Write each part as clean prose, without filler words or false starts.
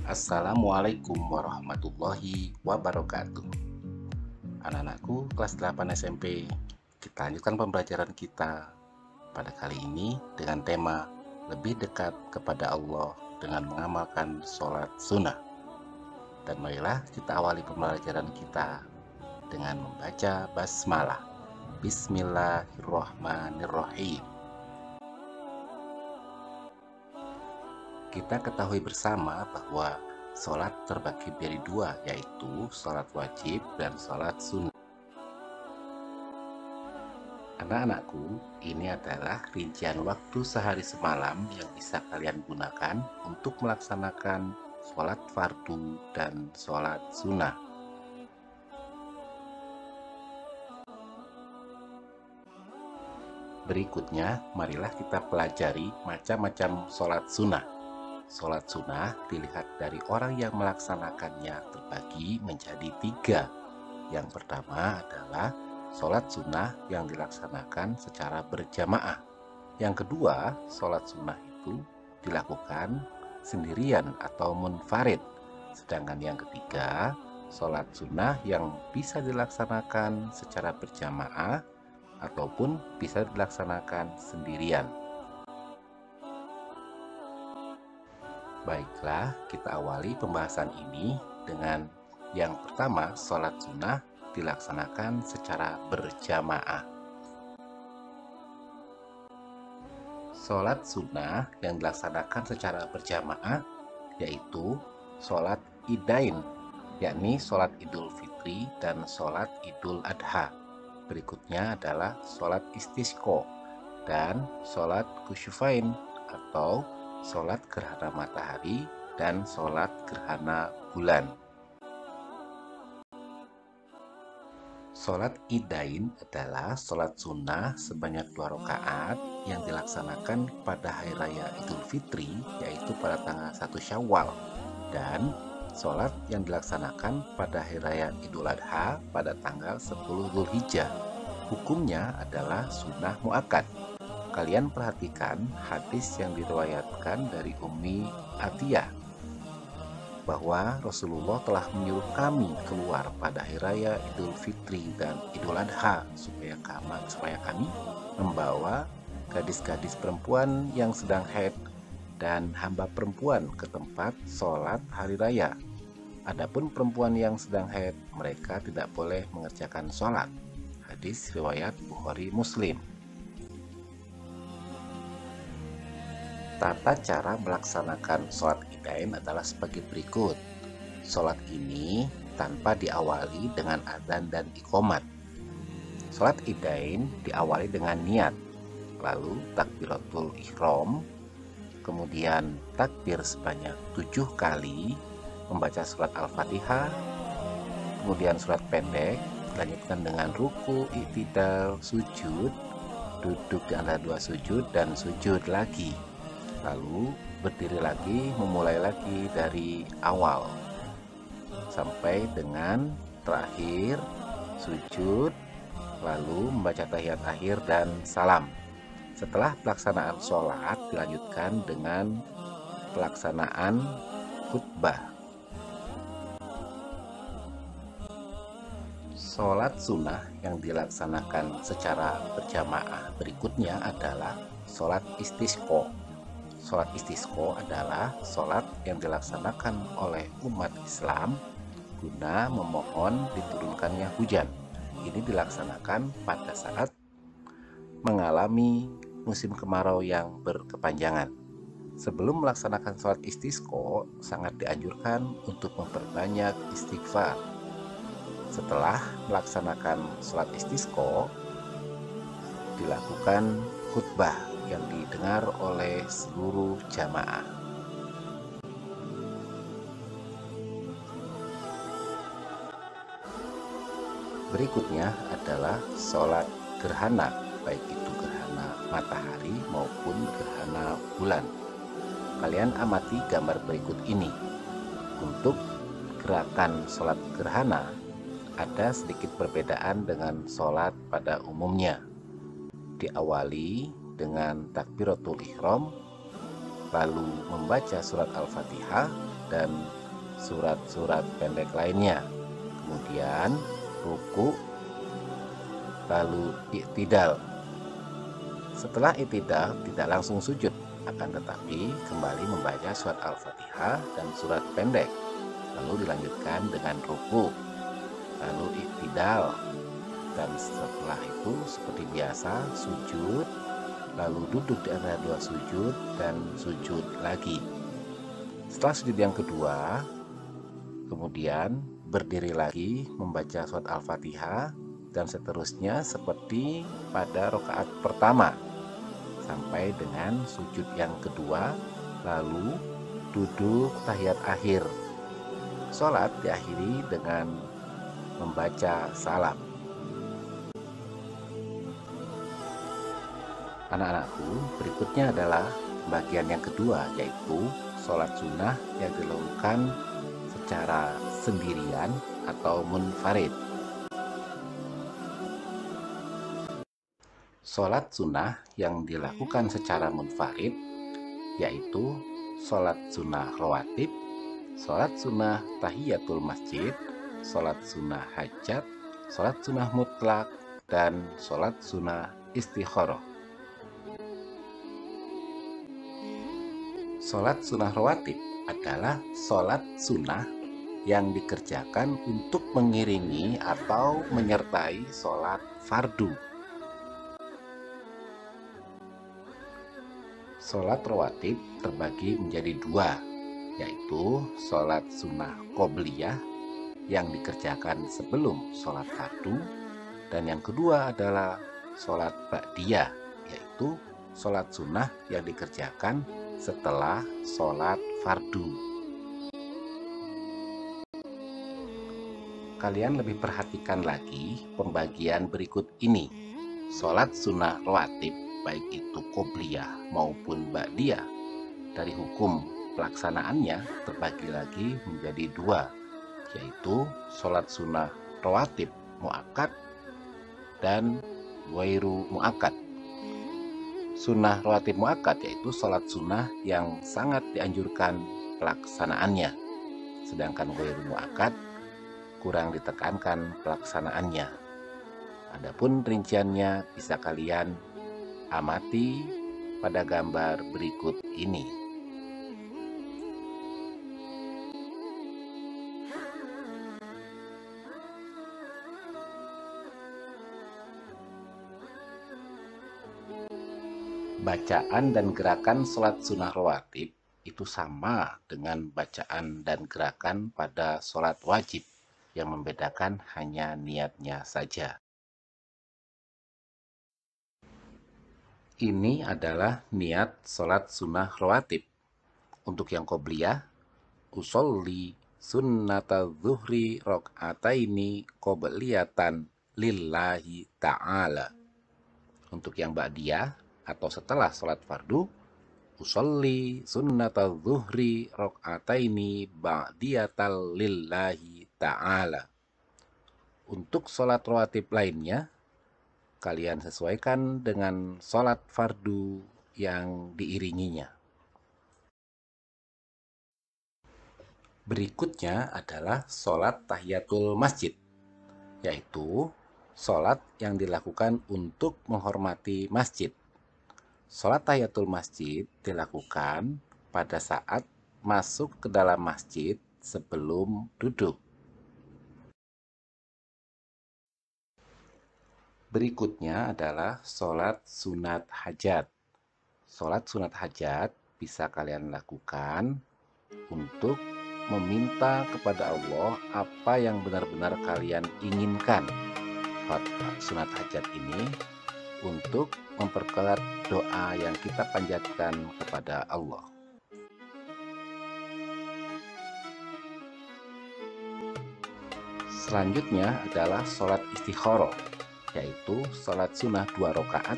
Assalamualaikum warahmatullahi wabarakatuh. Anak-anakku kelas 8 SMP, kita lanjutkan pembelajaran kita pada kali ini dengan tema lebih dekat kepada Allah dengan mengamalkan sholat sunnah. Dan marilah kita awali pembelajaran kita dengan membaca basmalah. Bismillahirrahmanirrahim. Kita ketahui bersama bahwa sholat terbagi menjadi dua, yaitu sholat wajib dan sholat sunnah. Anak-anakku, ini adalah rincian waktu sehari semalam yang bisa kalian gunakan untuk melaksanakan sholat fardu dan sholat sunnah. Berikutnya, marilah kita pelajari macam-macam sholat sunnah. Sholat sunnah dilihat dari orang yang melaksanakannya terbagi menjadi tiga. Yang pertama adalah sholat sunnah yang dilaksanakan secara berjamaah. Yang kedua, sholat sunnah itu dilakukan sendirian atau munfarid. Sedangkan yang ketiga, sholat sunnah yang bisa dilaksanakan secara berjamaah ataupun bisa dilaksanakan sendirian. Baiklah, kita awali pembahasan ini dengan yang pertama, sholat sunnah dilaksanakan secara berjamaah. Sholat sunnah yang dilaksanakan secara berjamaah yaitu sholat idain, yakni sholat idul fitri dan sholat idul adha. Berikutnya adalah sholat istisqo dan sholat kusyufain atau sholat gerhana matahari dan sholat gerhana bulan. Sholat idain adalah sholat sunnah sebanyak 2 rakaat yang dilaksanakan pada hari raya Idul Fitri, yaitu pada tanggal 1 Syawal, dan sholat yang dilaksanakan pada hari raya Idul Adha pada tanggal 10 Dzulhijjah. Hukumnya adalah sunnah muakkad. Kalian perhatikan hadis yang diriwayatkan dari Ummi Atiyah bahwa Rasulullah telah menyuruh kami keluar pada hari raya Idul Fitri dan Idul Adha supaya kami membawa gadis-gadis perempuan yang sedang haid dan hamba perempuan ke tempat sholat hari raya. Adapun perempuan yang sedang haid, mereka tidak boleh mengerjakan sholat. Hadis riwayat Bukhari Muslim. Tata cara melaksanakan sholat idain adalah sebagai berikut. Sholat ini tanpa diawali dengan adzan dan iqomat. Sholat idain diawali dengan niat, lalu takbiratul ihram, kemudian takbir sebanyak 7 kali, membaca surat Al-Fatihah, kemudian surat pendek, dilanjutkan dengan ruku, i'tidal, sujud, duduk di antara 2 sujud, dan sujud lagi. Lalu berdiri lagi, memulai lagi dari awal sampai dengan terakhir sujud, lalu membaca tahiyat akhir dan salam. Setelah pelaksanaan sholat dilanjutkan dengan pelaksanaan khutbah. Sholat sunnah yang dilaksanakan secara berjamaah berikutnya adalah sholat istisqo. Sholat istisqo adalah sholat yang dilaksanakan oleh umat Islam guna memohon diturunkannya hujan. Ini dilaksanakan pada saat mengalami musim kemarau yang berkepanjangan. Sebelum melaksanakan sholat istisqo, sangat dianjurkan untuk memperbanyak istighfar. Setelah melaksanakan sholat istisqo, dilakukan khutbah yang didengar oleh seluruh jamaah. Berikutnya adalah sholat gerhana, baik itu gerhana matahari maupun gerhana bulan. Kalian amati gambar berikut ini. Untuk gerakan sholat gerhana ada sedikit perbedaan dengan sholat pada umumnya. Diawali dengan takbiratul ihram, lalu membaca surat Al-Fatihah dan surat-surat pendek lainnya. Kemudian ruku, lalu i'tidal. Setelah i'tidal tidak langsung sujud, akan tetapi kembali membaca surat Al-Fatihah dan surat pendek. Lalu dilanjutkan dengan ruku, lalu i'tidal, dan setelah itu seperti biasa sujud, lalu duduk di antara dua sujud dan sujud lagi. Setelah sujud yang kedua, kemudian berdiri lagi membaca surat Al-Fatihah dan seterusnya seperti pada rakaat pertama sampai dengan sujud yang kedua, lalu duduk tahiyat akhir. Sholat diakhiri dengan membaca salam. Anak-anakku, berikutnya adalah bagian yang kedua, yaitu sholat sunnah yang dilakukan secara sendirian atau munfarid. Sholat sunnah yang dilakukan secara munfarid yaitu sholat sunnah rawatib, sholat sunnah tahiyatul masjid, sholat sunnah hajat, sholat sunnah mutlak, dan sholat sunnah istikharah. Sholat sunnah rawatib adalah sholat sunnah yang dikerjakan untuk mengiringi atau menyertai sholat fardu. Sholat rawatib terbagi menjadi dua, yaitu sholat sunnah qobliyah yang dikerjakan sebelum sholat fardu, dan yang kedua adalah sholat ba'diyah, yaitu sholat sunnah yang dikerjakan setelah sholat fardu. Kalian lebih perhatikan lagi pembagian berikut ini. Sholat sunnah rawatib, baik itu qobliyah maupun ba'diyah, dari hukum pelaksanaannya terbagi lagi menjadi dua, yaitu sholat sunnah rawatib muakkad dan ghairu muakkad. Sunnah rawatib muakkad yaitu sholat sunnah yang sangat dianjurkan pelaksanaannya, sedangkan ghairu muakkad kurang ditekankan pelaksanaannya. Adapun rinciannya bisa kalian amati pada gambar berikut ini. Bacaan dan gerakan sholat sunnah rawatib itu sama dengan bacaan dan gerakan pada sholat wajib, yang membedakan hanya niatnya saja. Ini adalah niat sholat sunnah rawatib. Untuk yang qobliyah, usolli sunnata zuhri rok'ataini qobliyatan lillahi ta'ala. Untuk yang ba'diyah atau setelah sholat fardu, usolli sunnata zuhri rok'ataini ba'diyatal lillahi ta'ala. Untuk sholat rawatib lainnya, kalian sesuaikan dengan sholat fardu yang diiringinya. Berikutnya adalah sholat tahiyatul masjid, yaitu sholat yang dilakukan untuk menghormati masjid. Sholat tahiyatul masjid dilakukan pada saat masuk ke dalam masjid sebelum duduk. Berikutnya adalah sholat sunat hajat. Sholat sunat hajat bisa kalian lakukan untuk meminta kepada Allah apa yang benar-benar kalian inginkan. Sholat sunat hajat ini untuk memperkuat doa yang kita panjatkan kepada Allah. Selanjutnya adalah sholat istikharah, yaitu sholat sunnah 2 rakaat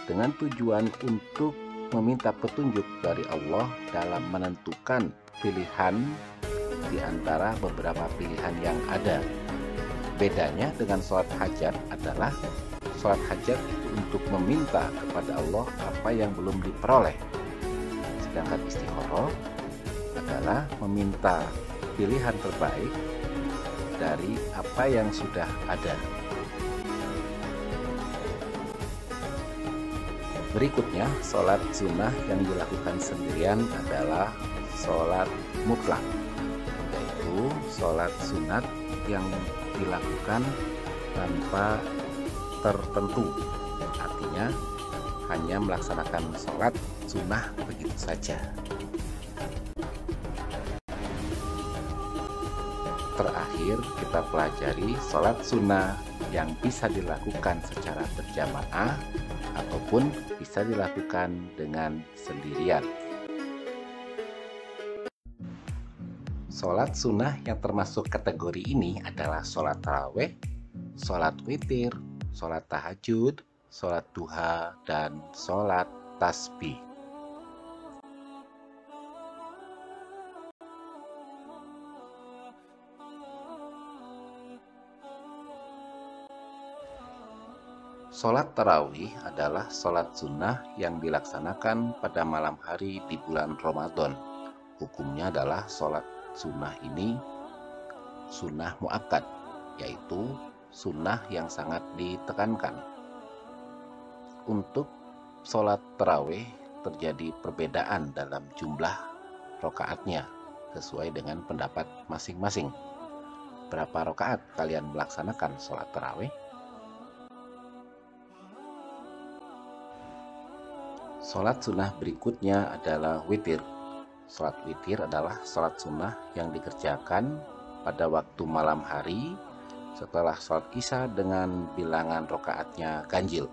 dengan tujuan untuk meminta petunjuk dari Allah dalam menentukan pilihan di antara beberapa pilihan yang ada. Bedanya dengan sholat hajat adalah sholat hajat itu untuk meminta kepada Allah apa yang belum diperoleh, sedangkan istikharah adalah meminta pilihan terbaik dari apa yang sudah ada. Berikutnya, sholat sunnah yang dilakukan sendirian adalah sholat mutlak, yaitu sholat sunat yang dilakukan tanpa tertentu. Artinya, hanya melaksanakan sholat sunnah begitu saja. Terakhir, kita pelajari sholat sunnah yang bisa dilakukan secara berjamaah ataupun bisa dilakukan dengan sendirian. Sholat sunnah yang termasuk kategori ini adalah sholat tarawih, sholat witir, sholat tahajud, sholat duha, dan sholat tasbih. Sholat tarawih adalah sholat sunnah yang dilaksanakan pada malam hari di bulan Ramadan. Hukumnya adalah sholat sunnah ini sunnah muakkad, yaitu sunnah yang sangat ditekankan. Untuk sholat tarawih terjadi perbedaan dalam jumlah rakaatnya sesuai dengan pendapat masing-masing. Berapa rakaat kalian melaksanakan sholat tarawih? Sholat sunnah berikutnya adalah witir. Sholat witir adalah sholat sunnah yang dikerjakan pada waktu malam hari setelah sholat isya dengan bilangan rakaatnya ganjil,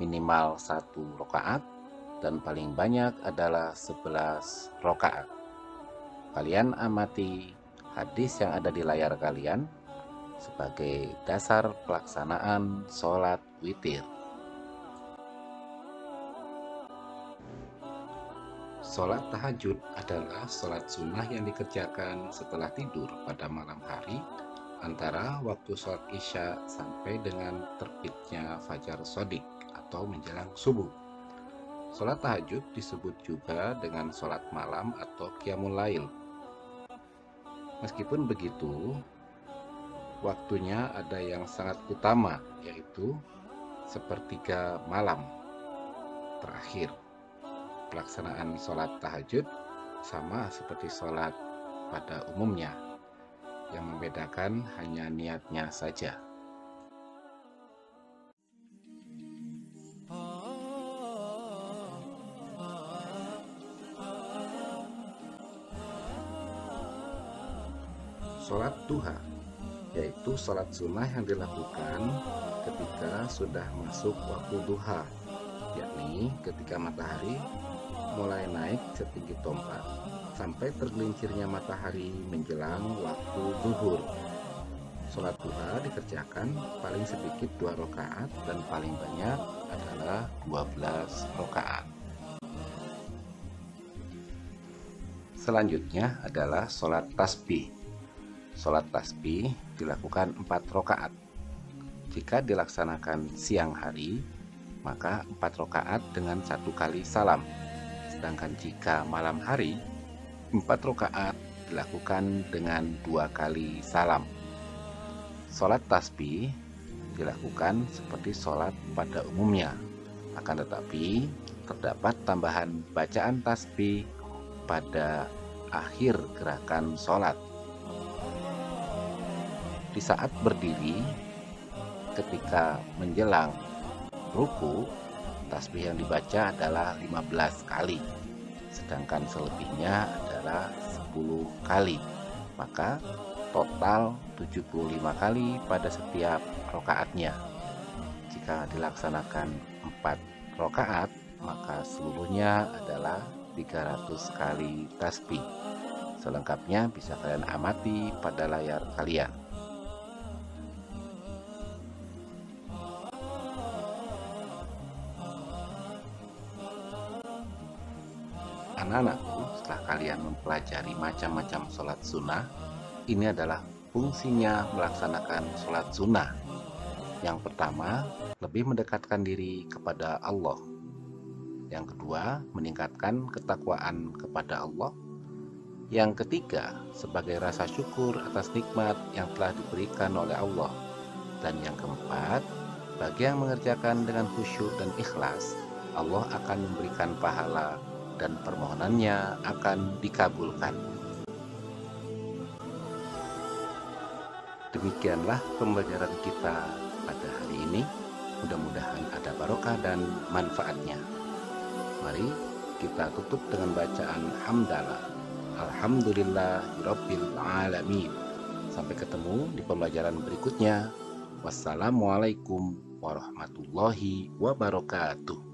minimal 1 rakaat dan paling banyak adalah 11 rakaat. Kalian amati hadis yang ada di layar kalian sebagai dasar pelaksanaan sholat witir. Sholat tahajud adalah sholat sunnah yang dikerjakan setelah tidur pada malam hari antara waktu sholat isya sampai dengan terbitnya fajar shodiq atau menjelang subuh. Sholat tahajud disebut juga dengan sholat malam atau qiyamul lail. Meskipun begitu, waktunya ada yang sangat utama, yaitu sepertiga malam terakhir. Pelaksanaan sholat tahajud sama seperti sholat pada umumnya, yang membedakan hanya niatnya saja. Sholat duha, yaitu sholat sunnah yang dilakukan ketika sudah masuk waktu duha, yakni ketika matahari mulai naik setinggi tombak sampai tergelincirnya matahari menjelang waktu zuhur. Sholat duha dikerjakan paling sedikit 2 rakaat dan paling banyak adalah 12 rakaat. Selanjutnya adalah sholat tasbih. Sholat tasbih dilakukan 4 rakaat. Jika dilaksanakan siang hari, maka 4 rakaat dengan 1 kali salam. Sedangkan jika malam hari, 4 rakaat dilakukan dengan 2 kali salam. Sholat tasbih dilakukan seperti sholat pada umumnya, akan tetapi terdapat tambahan bacaan tasbih pada akhir gerakan sholat. Di saat berdiri, ketika menjelang ruku, tasbih yang dibaca adalah 15 kali, sedangkan selebihnya adalah 10 kali. Maka total 75 kali pada setiap rakaatnya. Jika dilaksanakan 4 rakaat, maka seluruhnya adalah 300 kali tasbih. Selengkapnya bisa kalian amati pada layar kalian. Anak-anakku, setelah kalian mempelajari macam-macam sholat sunnah, ini adalah fungsinya melaksanakan sholat sunnah. Yang pertama, lebih mendekatkan diri kepada Allah. Yang kedua, meningkatkan ketakwaan kepada Allah. Yang ketiga, sebagai rasa syukur atas nikmat yang telah diberikan oleh Allah. Dan yang keempat, bagi yang mengerjakan dengan khusyuk dan ikhlas, Allah akan memberikan pahala dan permohonannya akan dikabulkan. Demikianlah pembelajaran kita pada hari ini. Mudah-mudahan ada barokah dan manfaatnya. Mari kita tutup dengan bacaan hamdalah. Alhamdulillahirabbil alamin. Sampai ketemu di pembelajaran berikutnya. Wassalamualaikum warahmatullahi wabarakatuh.